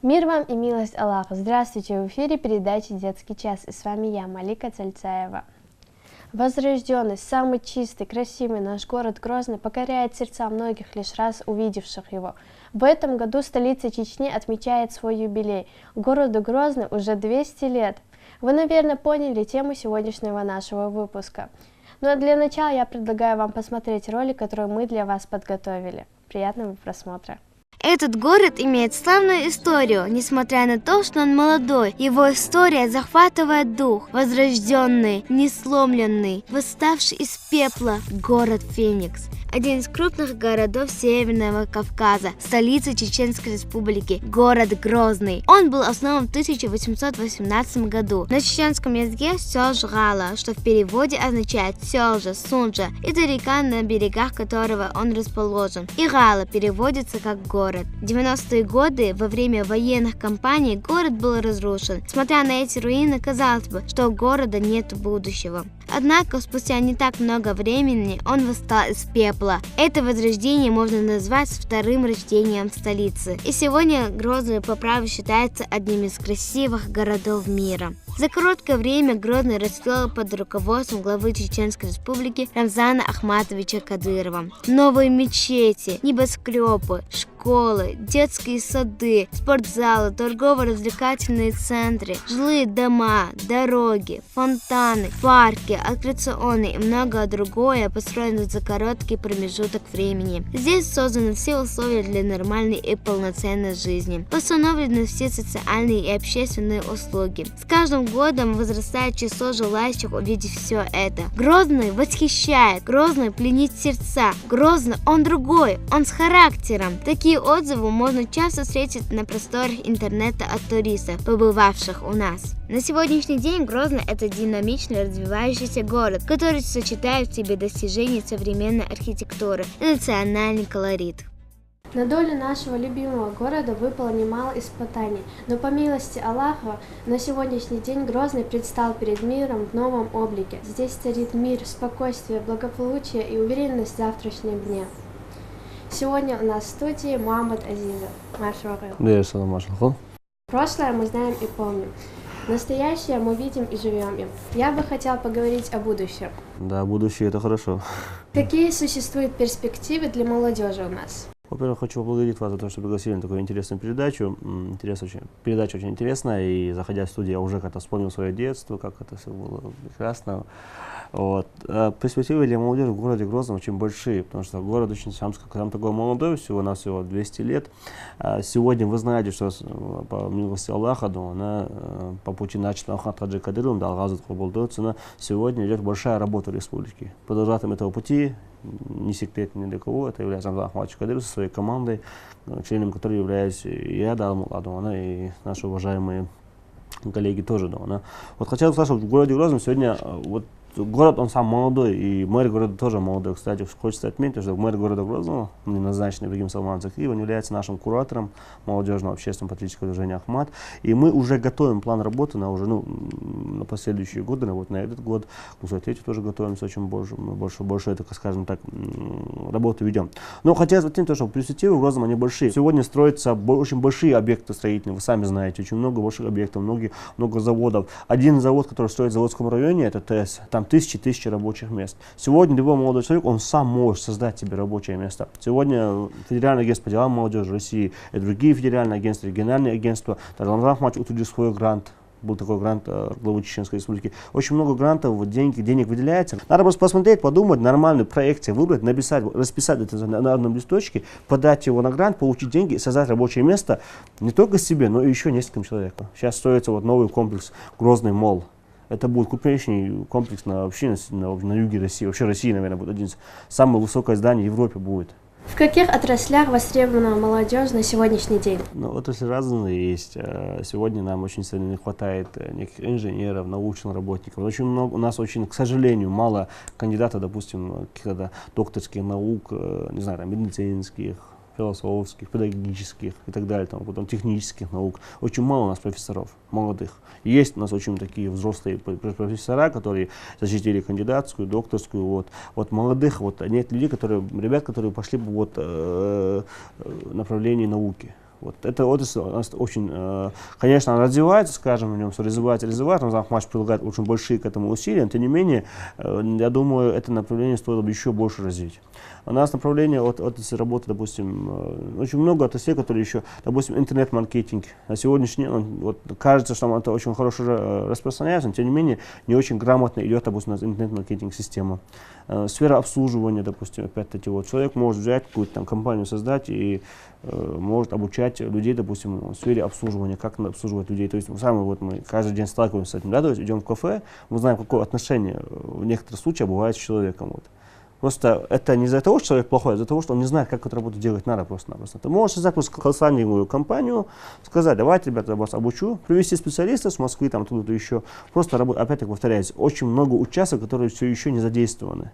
Мир вам и милость Аллаха. Здравствуйте, в эфире передачи «Детский час». И с вами я, Малика Цальцаева. Возрожденный, самый чистый, красивый наш город Грозный покоряет сердца многих лишь раз увидевших его. В этом году столица Чечни отмечает свой юбилей. Городу Грозный уже 200 лет. Вы, наверное, поняли тему сегодняшнего нашего выпуска. Ну а для начала я предлагаю вам посмотреть ролик, который мы для вас подготовили. Приятного просмотра! Этот город имеет славную историю, несмотря на то, что он молодой. Его история захватывает дух. Возрожденный, несломленный, восставший из пепла город Феникс. Один из крупных городов Северного Кавказа, столица Чеченской Республики, город Грозный. Он был основан в 1818 году. На чеченском языке Сёлж-Гала, что в переводе означает Сёлжа, Сунжа. Это река, на берегах которого он расположен. И Гала переводится как город. В 90-е годы, во время военных кампаний, город был разрушен. Смотря на эти руины, казалось бы, что у города нет будущего. Однако, спустя не так много времени, он восстал из пепла. Это возрождение можно назвать вторым рождением столицы. И сегодня Грозный по праву считается одним из красивых городов мира. За короткое время Грозный расцвел под руководством главы Чеченской Республики Рамзана Ахматовича Кадырова. Новые мечети, небоскребы, школы, детские сады, спортзалы, торгово-развлекательные центры, жилые дома, дороги, фонтаны, парки, аттракционы и многое другое построено за короткий промежуток времени. Здесь созданы все условия для нормальной и полноценной жизни. Восстановлены все социальные и общественные услуги. С каждым годом возрастает число желающих увидеть все это. Грозный восхищает, Грозный пленит сердца. Грозный, он другой, он с характером. Такие отзывы можно часто встретить на просторах интернета от туристов, побывавших у нас. На сегодняшний день Грозный – это динамичный развивающийся город, который сочетает в себе достижения современной архитектуры и национальный колорит. На долю нашего любимого города выпало немало испытаний, но по милости Аллаха на сегодняшний день Грозный предстал перед миром в новом облике. Здесь царит мир, спокойствие, благополучие и уверенность в завтрашнем дне. Сегодня у нас в студии Мухаммад Азизов. Прошлое мы знаем и помним. Настоящее мы видим и живем им. Я бы хотела поговорить о будущем. Да, будущее это хорошо. Какие существуют перспективы для молодежи у нас? Во-первых, хочу поблагодарить вас за то, что пригласили на такую интересную передачу. Передача очень интересная, и заходя в студию, я уже как-то вспомнил свое детство, как это все было прекрасно. Вот. Перспективы для молодежи в городе Грозном очень большие, потому что город очень сам такой молодой, всего 200 лет. Сегодня вы знаете, что по милости Аллаха, по пути начатого Ахмат Хаджи Кадыровым, сегодня идет большая работа в республике. Продолжателем этого пути, не секрет ни для кого, это является Рамзан Ахматович Кадыров со своей командой, членом которой являюсь я, и наши уважаемые коллеги тоже. Вот хотел сказать, что в городе Грозном сегодня город, он сам молодой, и мэр города тоже молодой. Кстати, хочется отметить, что мэр города Грозного, назначенный Ибрагим Салман Закиев, он является нашим куратором молодежного общественного патриотического движения «Ахмат». И мы уже готовим план работы на последующие годы, на этот год. К 2023 тоже готовимся очень больше это, скажем так, работу ведем. Но хотелось отметить, что перспективы в Грозном, они большие. Сегодня строятся очень большие объекты строительные, вы сами знаете, очень много больших объектов, много заводов. Один завод, который строит в Заводском районе, это ТЭС. Там тысячи рабочих мест. Сегодня любой молодой человек, он сам может создать себе рабочее место. Сегодня Федеральное агентство по делам молодежи России и другие федеральные агентства, региональные агентства, Рамзан Ахматович утвердил свой грант. Был такой грант главы Чеченской Республики. Очень много грантов, денег выделяется. Надо просто посмотреть, подумать, нормальную проекцию выбрать, расписать это на одном листочке, подать его на грант, получить деньги и создать рабочее место не только себе, но и еще нескольким человекам. Сейчас строится новый комплекс Грозный молл. Это будет крупнейший комплекс на юге России, вообще России, наверное, будет один из самых высоких зданий в Европе будет. В каких отраслях востребована молодежь на сегодняшний день? Отрасли разные есть. Сегодня нам очень сильно не хватает неких инженеров, научных работников. У нас, к сожалению, мало кандидатов, допустим, каких-то докторских наук, медицинских, философских, педагогических и так далее, потом технических наук. Очень мало у нас профессоров молодых. Есть у нас очень такие взрослые профессора, которые защитили кандидатскую, докторскую. Вот молодых, нет людей, ребят, которые пошли бы в направлении науки. Вот эта отрасль у нас очень, конечно, она развивается, скажем, в нем все развивается, но Захмач прилагает очень большие к этому усилия, но тем не менее, я думаю, это направление стоило бы еще больше развить. У нас направление отрасли работы, допустим, очень много отраслей, которые еще, допустим, интернет-маркетинг. На сегодняшний день, вот, кажется, что это очень хорошо распространяется, но тем не менее, не очень грамотно идет, допустим, интернет-маркетинг-система. Сфера обслуживания, допустим, опять-таки, вот, человек может взять какую-то там компанию, создать и может обучать людей, допустим, в сфере обслуживания, как надо обслуживать людей. То есть мы каждый день сталкиваемся с этим, да, то есть идем в кафе, мы знаем, какое отношение в некоторых случаях бывает с человеком. Вот. Просто это не из-за того, что человек плохой, а из-за того, что он не знает, как эту работу делать надо просто-напросто. Ты можешь создать просто колоссальную компанию, сказать, давайте, ребята, я вас обучу, привести специалистов с Москвы, там, оттуда еще. Просто опять-таки повторяюсь, очень много участков, которые все еще не задействованы.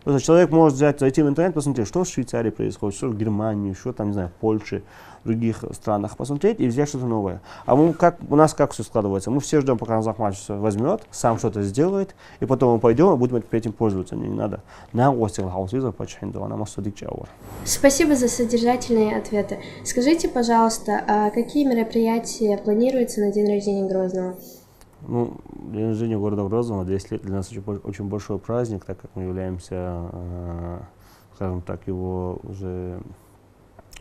Просто человек может зайти в интернет, посмотреть, что в Швейцарии происходит, что в Германии, что там, не знаю, в Польше, в других странах, посмотреть и взять что-то новое. А у нас как все складывается? Мы все ждем, пока Захмач все возьмет, сам что-то сделает, и потом мы пойдем и будем этим пользоваться. Не надо. Спасибо за содержательные ответы. Скажите, пожалуйста, а какие мероприятия планируются на день рождения Грозного? Ну, день рождения города Грозного, 10 лет для нас очень большой праздник, так как мы являемся, скажем так, его уже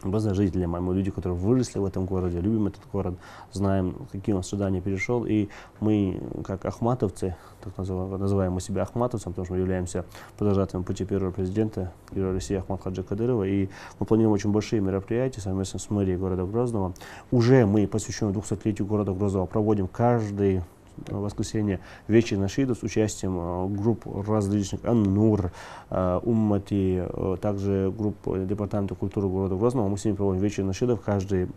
жителями. Мы люди, которые выросли в этом городе, любим этот город, знаем, какие он страдания перешел. И мы, как ахматовцы, так называем мы себя ахматовцем, потому что мы являемся продолжателем пути первого президента Первой России Ахмата Хаджи Кадырова. И мы планируем очень большие мероприятия совместно с мэрией города Грозного. Уже мы, посвященные 200-летию города Грозного, проводим каждый воскресенье вечер нашидов с участием групп различных Ан-Нур, Уммати, также групп департамента культуры города Грозного. Мы с ними проводим вечер нашидов каждую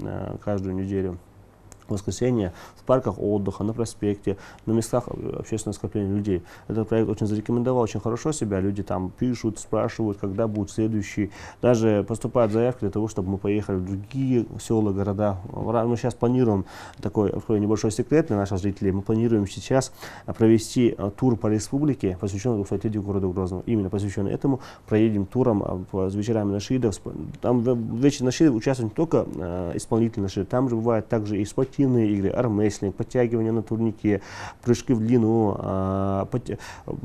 неделю. Воскресенье в парках отдыха, на проспекте, на местах общественного скопления людей. Этот проект очень зарекомендовал, очень хорошо себя. Люди там пишут, спрашивают, когда будет следующий. Даже поступают заявки для того, чтобы мы поехали в другие села, города. Мы сейчас планируем, такой небольшой секрет для наших жителей, мы планируем сейчас провести тур по республике, посвященный 200-летию города Грозного. Именно посвященный этому проедем туром с вечерами нашидов. Там в вечере нашидов участвуют не только исполнители нашидов, там же бывает также и спортивные игры, армрестлинг, подтягивание на турнике, прыжки в длину,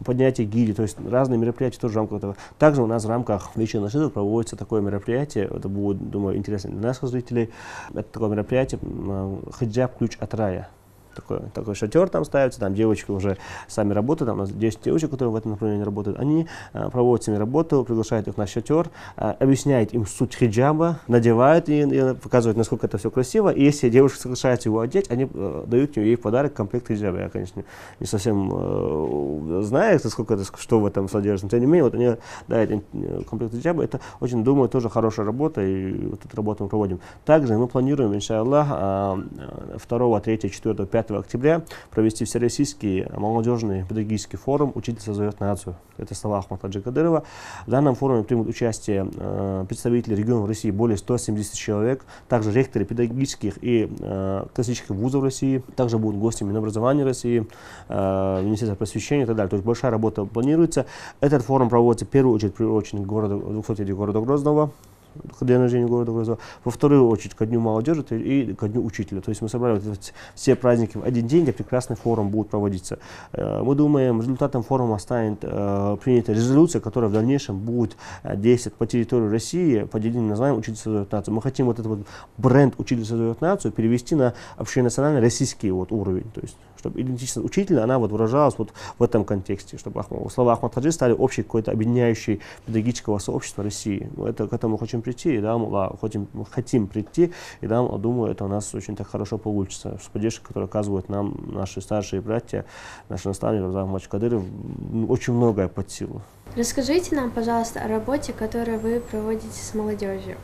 поднятие гири, то есть разные мероприятия тоже в рамках этого. Также у нас в рамках вечера нашидов проводится такое мероприятие, это будет, думаю, интересно для наших зрителей. Это такое мероприятие «Хиджаб. Ключ от рая». Такой шатер там ставится, там девочки уже сами работают, там у нас 10 девочек, которые в этом направлении работают, они проводят с ними работу, приглашают их в наш шатер, объясняют им суть хиджаба, надевают и показывают, насколько это все красиво, и если девушка соглашается его одеть, они дают ей в подарок комплект хиджаба. Я, конечно, не совсем знаю, что в этом содержится, но тем не менее, вот они дают комплект хиджаба, это очень, думаю, тоже хорошая работа, и вот эту работу мы проводим. Также мы планируем, иншаллах, 2, 3, 4, 5 октября провести всероссийский молодежный педагогический форум «Учитель создает нацию». Это слова Ахмата Хаджи Кадырова. В данном форуме примут участие представители регионов России, более 170 человек, также ректоры педагогических и классических вузов России, также будут гости Минобразования России, Министерства просвещения и так далее. То есть большая работа планируется. Этот форум проводится в первую очередь приурочен к 200-летию города Грозного, к дню рождения города Грозного, во вторую очередь ко дню молодежи и ко дню учителя. То есть мы собрали все праздники в один день, где прекрасный форум будет проводиться. Мы думаем, результатом форума станет принята резолюция, которая в дальнейшем будет действовать по территории России под единым названием «Учитель создает нацию». Мы хотим вот этот вот бренд «Учитель создает нацию» перевести на общенациональный российский вот уровень. То есть, чтобы идентичность учителя, она вот выражалась вот в этом контексте, чтобы слова Ахмат Хаджи стали общей какой-то объединяющей педагогического сообщества России. К этому хотим прийти, и да, хотим прийти, и да, думаю, это у нас очень так хорошо получится. С поддержкой, которую оказывают нам наши старшие братья, наши наставники, Ахмат Кадыров, очень многое под силу. Расскажите нам, пожалуйста, о работе, которую вы проводите с молодежью.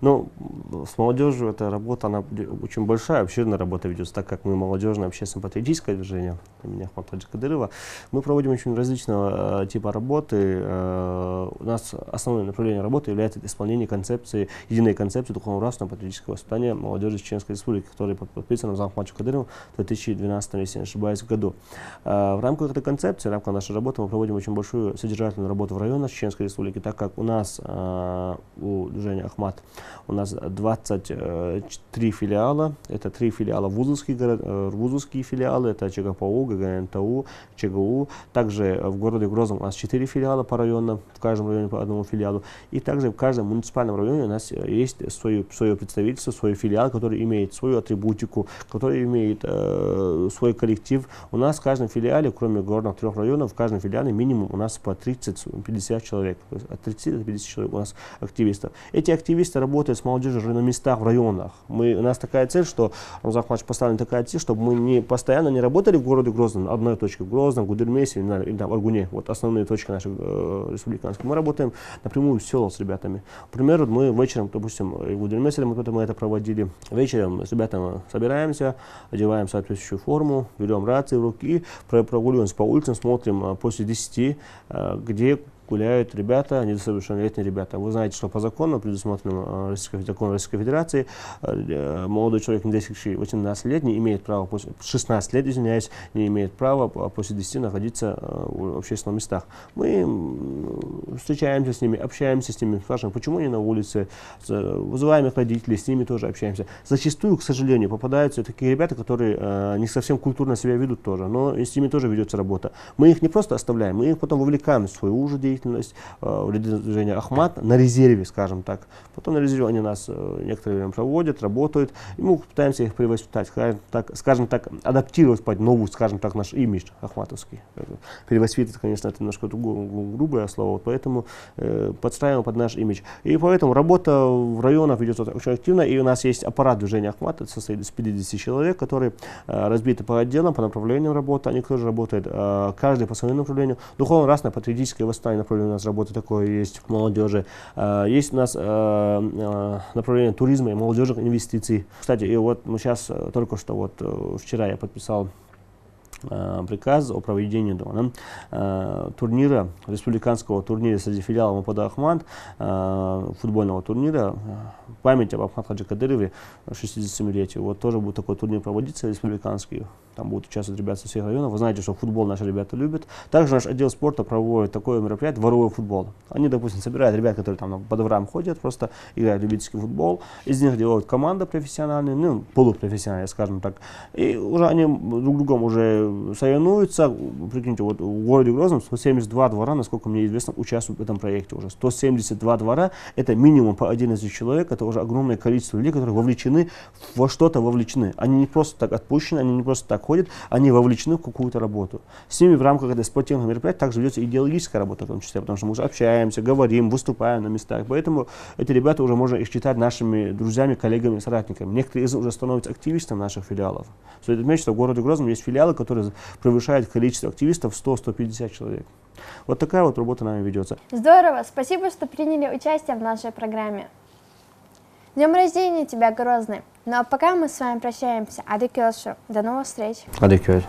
Ну, с молодежью эта работа, она очень большая, обширная работа ведется, так как мы молодежное общественно-патриотическое движение имени Ахмата Хаджи Кадырова. Мы проводим очень различного типа работы. У нас основное направление работы является исполнение концепции, единой концепции духовно-нравственного патриотического воспитания молодежи Чеченской Республики, которая подписана Ахматом Кадыровым в 2012, если не ошибаюсь, году. В рамках этой концепции, в рамках нашей работы мы проводим очень большую содержательную работу в районах Чеченской Республики, так как у нас, у движения Ахмат, у нас 23 филиала, это 3 филиала вузовские филиалы, это ЧГПУ, ГГНТУ, ЧГУ. Также в городе Грозном у нас 4 филиала по районам, в каждом районе по одному филиалу. И также в каждом муниципальном районе у нас есть свое представительство, свой филиал, который имеет свою атрибутику, который имеет свой коллектив. У нас в каждом филиале, кроме горных 3 районов, в каждом филиале минимум у нас по 30-50 человек. То есть от 30 до 50 человек у нас активистов. Эти активисты работают с молодежью уже на местах, в районах. У нас такая цель, что Рамзан Ахматович поставлен такая цель, чтобы мы постоянно не работали в городе Грозном, на одной точке в Грозном, Гудермесе или там, Аргуне. Вот основные точки наши республиканские. Мы работаем напрямую в селах с ребятами. Например, мы вечером, допустим, в Гудермесе мы это проводили. Вечером с ребятами собираемся, одеваем соответствующую форму, берем рации в руки, прогуливаемся по улицам, смотрим после 10, где гуляют ребята, несовершеннолетние ребята. Вы знаете, что по закону, предусмотренному законом Российской Федерации, молодой человек, не достигший 18 лет, не имеет права, 16 лет, извиняюсь, не имеет права после 10 находиться в общественных местах. Мы встречаемся с ними, общаемся с ними, спрашиваем, почему они на улице, вызываем их родителей, с ними тоже общаемся. Зачастую, к сожалению, попадаются такие ребята, которые не совсем культурно себя ведут тоже, но с ними тоже ведется работа. Мы их не просто оставляем, мы их потом вовлекаем в свою уже деятельность, в движение Ахмат на резерве, скажем так. Потом на резерве они нас некоторое время проводят, работают, и мы пытаемся их привоспитать, скажем так, адаптировать под новый, скажем так, наш имидж ахматовский. Перевоспитывать, конечно, это немножко грубое слово, поэтому подстраиваем под наш имидж. И поэтому работа в районах ведется очень активно, и у нас есть аппарат движения Ахмат, это состоит из 50 человек, которые разбиты по отделам, по направлениям работы, они тоже работают, каждый по своему направлению. Духовно-нравственное патриотическое восстание направление у нас работы такое есть в молодежи. Есть у нас направление туризма и молодежных инвестиций. Кстати, и вот мы сейчас только что, вот вчера я подписал приказ о проведении турнира, республиканского турнира среди филиалов МПД Ахмат, футбольного турнира, память об Ахмат Хаджи Кадырове 67-летию. Вот тоже будет такой турнир проводиться, республиканский. Там будут участвовать ребята со всех районов. Вы знаете, что футбол наши ребята любят. Также наш отдел спорта проводит такое мероприятие, дворовой футбол. Они, допустим, собирают ребят, которые там по дворам ходят, просто играют в любительский футбол. Из них делают команда профессиональная, ну, полупрофессиональная, скажем так. И уже они друг другом уже соревнуются. Прикиньте, вот в городе Грозном 172 двора, насколько мне известно, участвуют в этом проекте уже. 172 двора, это минимум по 11 человек, это уже огромное количество людей, которые вовлечены во что-то вовлечены. Они не просто так отпущены, они не просто так ходят, они вовлечены в какую-то работу. С ними в рамках этой спортивных мероприятий также ведется идеологическая работа в том числе, потому что мы уже общаемся, говорим, выступаем на местах. Поэтому эти ребята уже можно их считать нашими друзьями, коллегами, соратниками. Некоторые из них уже становятся активистами наших филиалов. Стоит отметить, что в городе Грозном есть филиалы, которые превышают количество активистов 100-150 человек. Вот такая вот работа нами ведется. Здорово! Спасибо, что приняли участие в нашей программе. С днем рождения тебя, Грозный! Ну а пока мы с вами прощаемся. Адекёшу. До новых встреч. Адекёш.